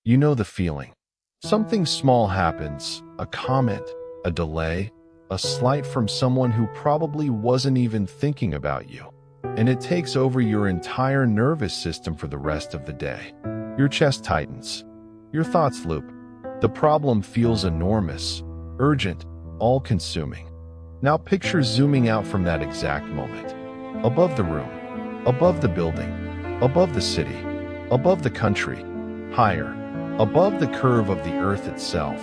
You know the feeling. Something small happens, a comment, a delay, a slight from someone who probably wasn't even thinking about you, and it takes over your entire nervous system for the rest of the day. Your chest tightens. Your thoughts loop. The problem feels enormous, urgent, all-consuming. Now picture zooming out from that exact moment. Above the room, above the building, above the city, above the country, higher, above the curve of the earth itself,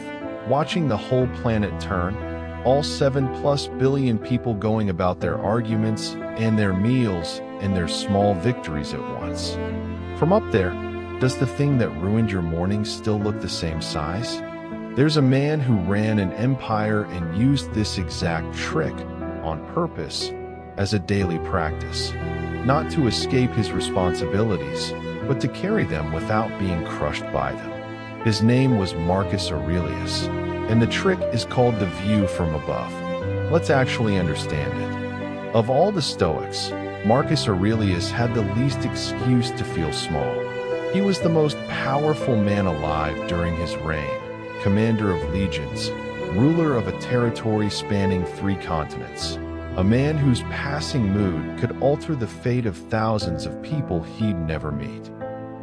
watching the whole planet turn, all 7+ billion people going about their arguments and their meals and their small victories at once. From up there, does the thing that ruined your morning still look the same size? There's a man who ran an empire and used this exact trick on purpose as a daily practice, not to escape his responsibilities, but to carry them without being crushed by them. His name was Marcus Aurelius, and the trick is called the view from above. Let's actually understand it. Of all the Stoics, Marcus Aurelius had the least excuse to feel small. He was the most powerful man alive during his reign, commander of legions, ruler of a territory spanning 3 continents, a man whose passing mood could alter the fate of thousands of people he'd never meet.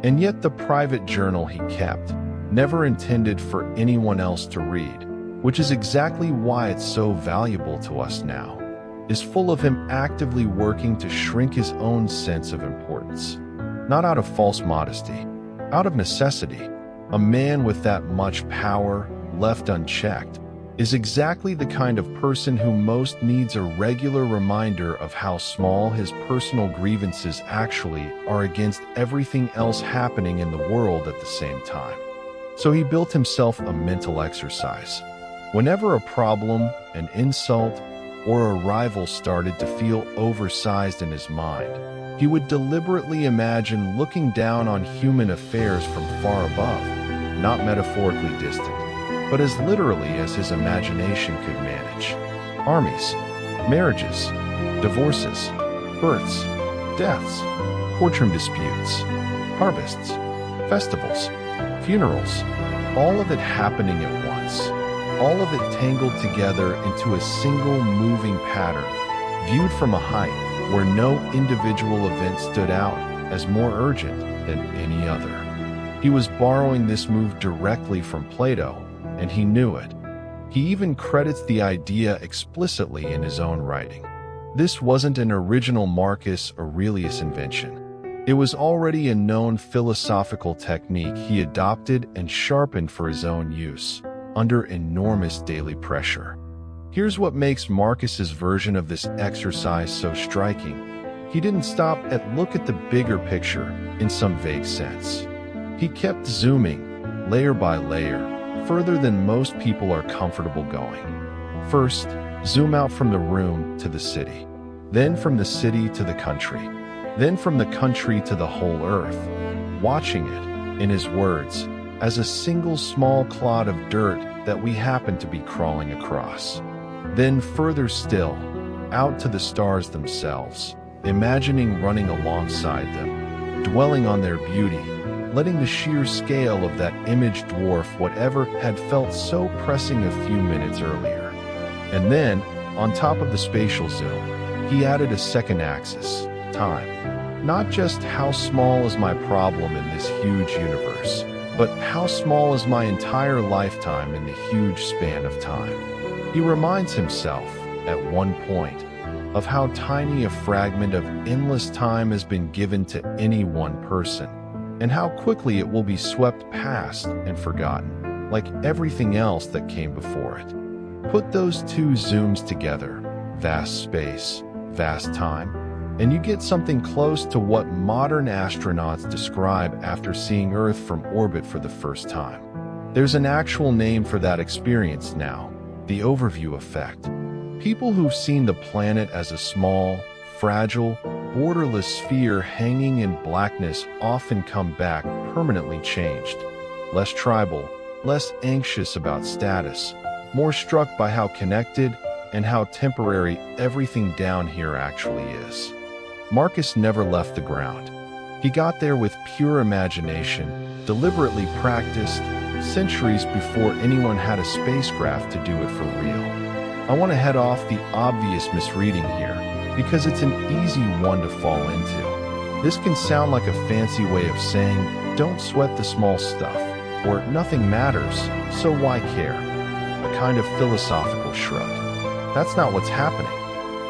And yet the private journal he kept, never intended for anyone else to read, which is exactly why it's so valuable to us now, is full of him actively working to shrink his own sense of importance. Not out of false modesty, out of necessity. A man with that much power, left unchecked, is exactly the kind of person who most needs a regular reminder of how small his personal grievances actually are against everything else happening in the world at the same time. So he built himself a mental exercise. Whenever a problem, an insult, or a rival started to feel oversized in his mind, he would deliberately imagine looking down on human affairs from far above, not metaphorically distant, but as literally as his imagination could manage. Armies, marriages, divorces, births, deaths, courtroom disputes, harvests, festivals, funerals, all of it happening at once, all of it tangled together into a single moving pattern, viewed from a height where no individual event stood out as more urgent than any other. He was borrowing this move directly from Plato, and he knew it. He even credits the idea explicitly in his own writing. This wasn't an original Marcus Aurelius invention. It was already a known philosophical technique he adopted and sharpened for his own use, under enormous daily pressure. Here's what makes Marcus's version of this exercise so striking. He didn't stop at look at the bigger picture in some vague sense. He kept zooming, layer by layer, further than most people are comfortable going. First, zoom out from the room to the city, then from the city to the country, then from the country to the whole earth, watching it, in his words, as a single small clod of dirt that we happen to be crawling across. Then further still, out to the stars themselves, imagining running alongside them, dwelling on their beauty, letting the sheer scale of that image dwarf whatever had felt so pressing a few minutes earlier. And then, on top of the spatial zoom, he added a second axis, time. Not just how small is my problem in this huge universe, but how small is my entire lifetime in the huge span of time. He reminds himself, at one point, of how tiny a fragment of endless time has been given to any one person, and how quickly it will be swept past and forgotten, like everything else that came before it. Put those 2 zooms together, vast space, vast time, and you get something close to what modern astronauts describe after seeing Earth from orbit for the first time. There's an actual name for that experience now, the overview effect. People who've seen the planet as a small, fragile, borderless sphere hanging in blackness often come back permanently changed, less tribal, less anxious about status, more struck by how connected and how temporary everything down here actually is. Marcus never left the ground. He got there with pure imagination, deliberately practiced, centuries before anyone had a spacecraft to do it for real. I want to head off the obvious misreading here, because it's an easy one to fall into. This can sound like a fancy way of saying, don't sweat the small stuff, or nothing matters, so why care? A kind of philosophical shrug. That's not what's happening.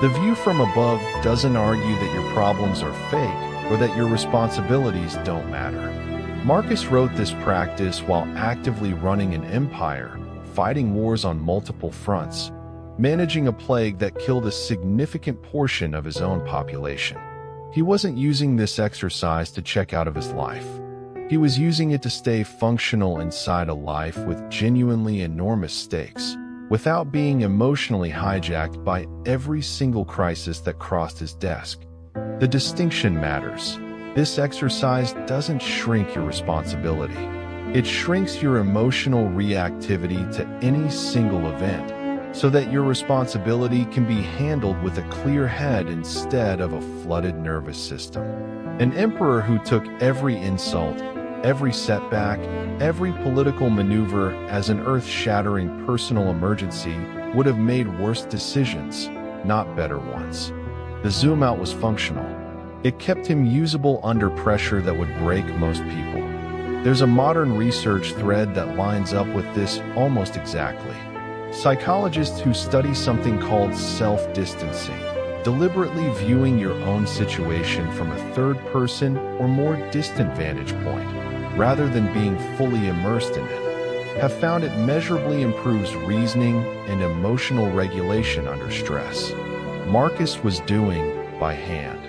The view from above doesn't argue that your problems are fake or that your responsibilities don't matter. Marcus wrote this practice while actively running an empire, fighting wars on multiple fronts, managing a plague that killed a significant portion of his own population. He wasn't using this exercise to check out of his life. He was using it to stay functional inside a life with genuinely enormous stakes, without being emotionally hijacked by every single crisis that crossed his desk. The distinction matters. This exercise doesn't shrink your responsibility. It shrinks your emotional reactivity to any single event, so that your responsibility can be handled with a clear head instead of a flooded nervous system. An emperor who took every insult, every setback, every political maneuver as an earth-shattering personal emergency would have made worse decisions, not better ones. The zoom out was functional. It kept him usable under pressure that would break most people. There's a modern research thread that lines up with this almost exactly. Psychologists who study something called self-distancing, deliberately viewing your own situation from a third-person or more distant vantage point, rather than being fully immersed in it, have found it measurably improves reasoning and emotional regulation under stress. Marcus was doing by hand,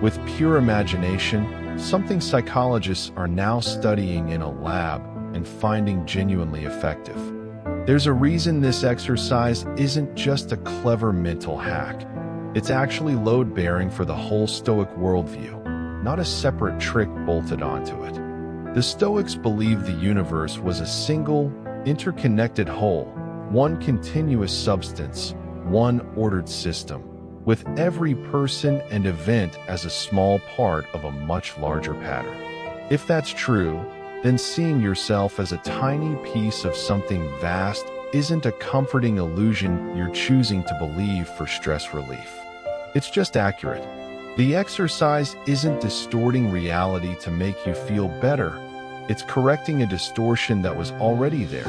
with pure imagination, something psychologists are now studying in a lab and finding genuinely effective. There's a reason this exercise isn't just a clever mental hack. It's actually load-bearing for the whole Stoic worldview, not a separate trick bolted onto it. The Stoics believed the universe was a single, interconnected whole, one continuous substance, one ordered system, with every person and event as a small part of a much larger pattern. If that's true, then seeing yourself as a tiny piece of something vast isn't a comforting illusion you're choosing to believe for stress relief. It's just accurate. The exercise isn't distorting reality to make you feel better. It's correcting a distortion that was already there,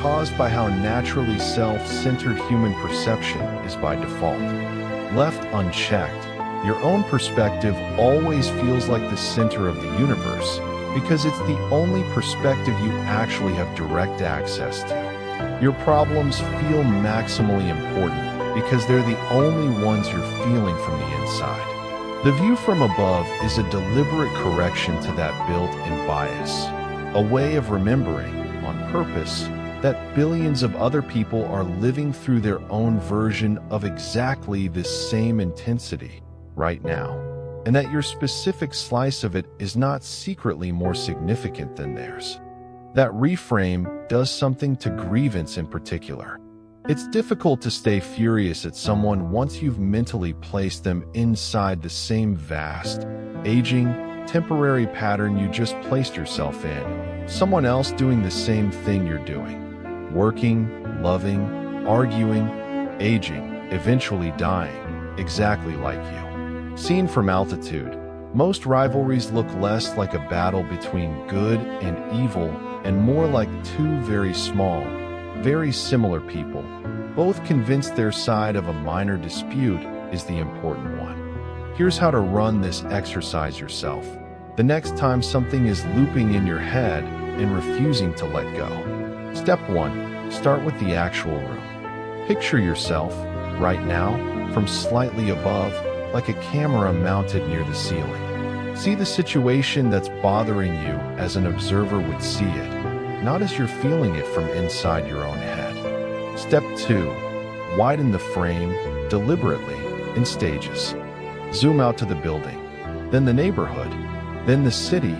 caused by how naturally self-centered human perception is by default. Left unchecked, your own perspective always feels like the center of the universe because it's the only perspective you actually have direct access to. Your problems feel maximally important because they're the only ones you're feeling from the inside. The view from above is a deliberate correction to that built-in bias, a way of remembering, on purpose, that billions of other people are living through their own version of exactly this same intensity right now, and that your specific slice of it is not secretly more significant than theirs. That reframe does something to grievance in particular. It's difficult to stay furious at someone once you've mentally placed them inside the same vast, aging, temporary pattern you just placed yourself in, someone else doing the same thing you're doing. Working, loving, arguing, aging, eventually dying, exactly like you. Seen from altitude, most rivalries look less like a battle between good and evil and more like two very small, very similar people, both convinced their side of a minor dispute is the important one. Here's how to run this exercise yourself. The next time something is looping in your head and refusing to let go. Step 1. Start with the actual room. Picture yourself, right now, from slightly above, like a camera mounted near the ceiling. See the situation that's bothering you as an observer would see it, not as you're feeling it from inside your own head. Step 2. Widen the frame, deliberately, in stages. Zoom out to the building, then the neighborhood, then the city,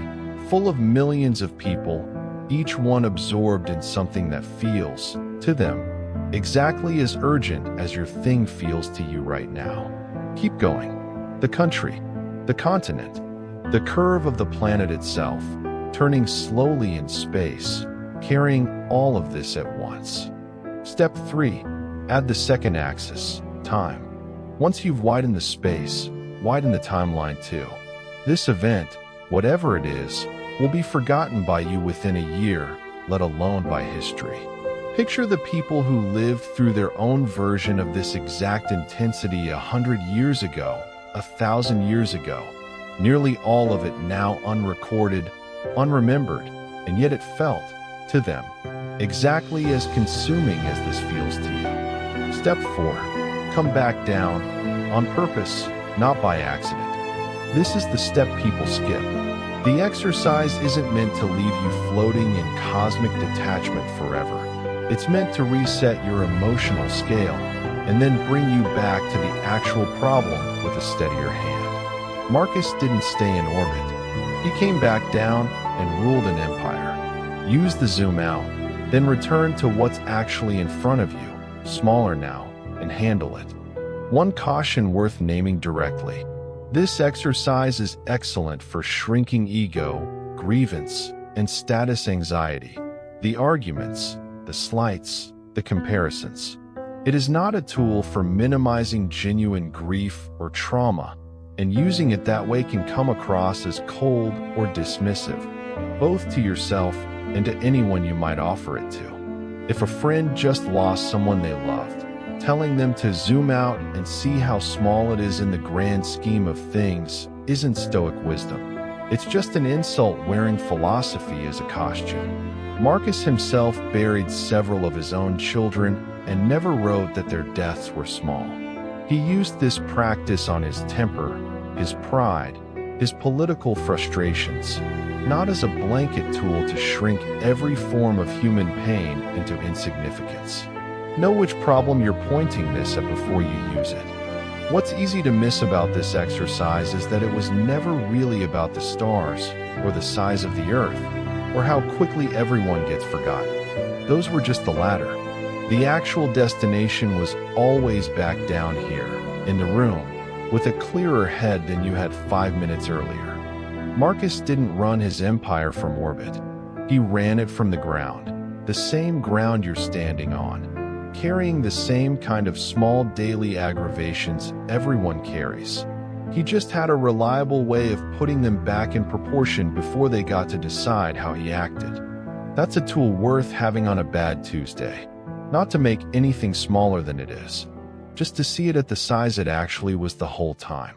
full of millions of people, each one absorbed in something that feels, to them, exactly as urgent as your thing feels to you right now. Keep going. The country, the continent, the curve of the planet itself, turning slowly in space, carrying all of this at once. Step 3. Add the second axis, time. Once you've widened the space, widen the timeline too. This event, whatever it is, will be forgotten by you within a year, let alone by history. Picture the people who lived through their own version of this exact intensity 100 years ago, 1,000 years ago. Nearly all of it now unrecorded, unremembered, and yet it felt, to them, exactly as consuming as this feels to you. Step 4. Come back down, on purpose, not by accident. This is the step people skip. The exercise isn't meant to leave you floating in cosmic detachment forever. It's meant to reset your emotional scale and then bring you back to the actual problem with a steadier hand. Marcus didn't stay in orbit. He came back down and ruled an empire. Use the zoom out, then return to what's actually in front of you, smaller now, and handle it. One caution worth naming directly. This exercise is excellent for shrinking ego, grievance, and status anxiety. The arguments, the slights, the comparisons. It is not a tool for minimizing genuine grief or trauma, and using it that way can come across as cold or dismissive, both to yourself and to anyone you might offer it to. If a friend just lost someone they loved, telling them to zoom out and see how small it is in the grand scheme of things isn't Stoic wisdom. It's just an insult wearing philosophy as a costume. Marcus himself buried several of his own children and never wrote that their deaths were small. He used this practice on his temper, his pride, his political frustrations, not as a blanket tool to shrink every form of human pain into insignificance. Know which problem you're pointing this at before you use it. What's easy to miss about this exercise is that it was never really about the stars, or the size of the earth, or how quickly everyone gets forgotten. Those were just the latter. The actual destination was always back down here, in the room, with a clearer head than you had 5 minutes earlier. Marcus didn't run his empire from orbit. He ran it from the ground, the same ground you're standing on, carrying the same kind of small daily aggravations everyone carries. He just had a reliable way of putting them back in proportion before they got to decide how he acted. That's a tool worth having on a bad Tuesday. Not to make anything smaller than it is, just to see it at the size it actually was the whole time.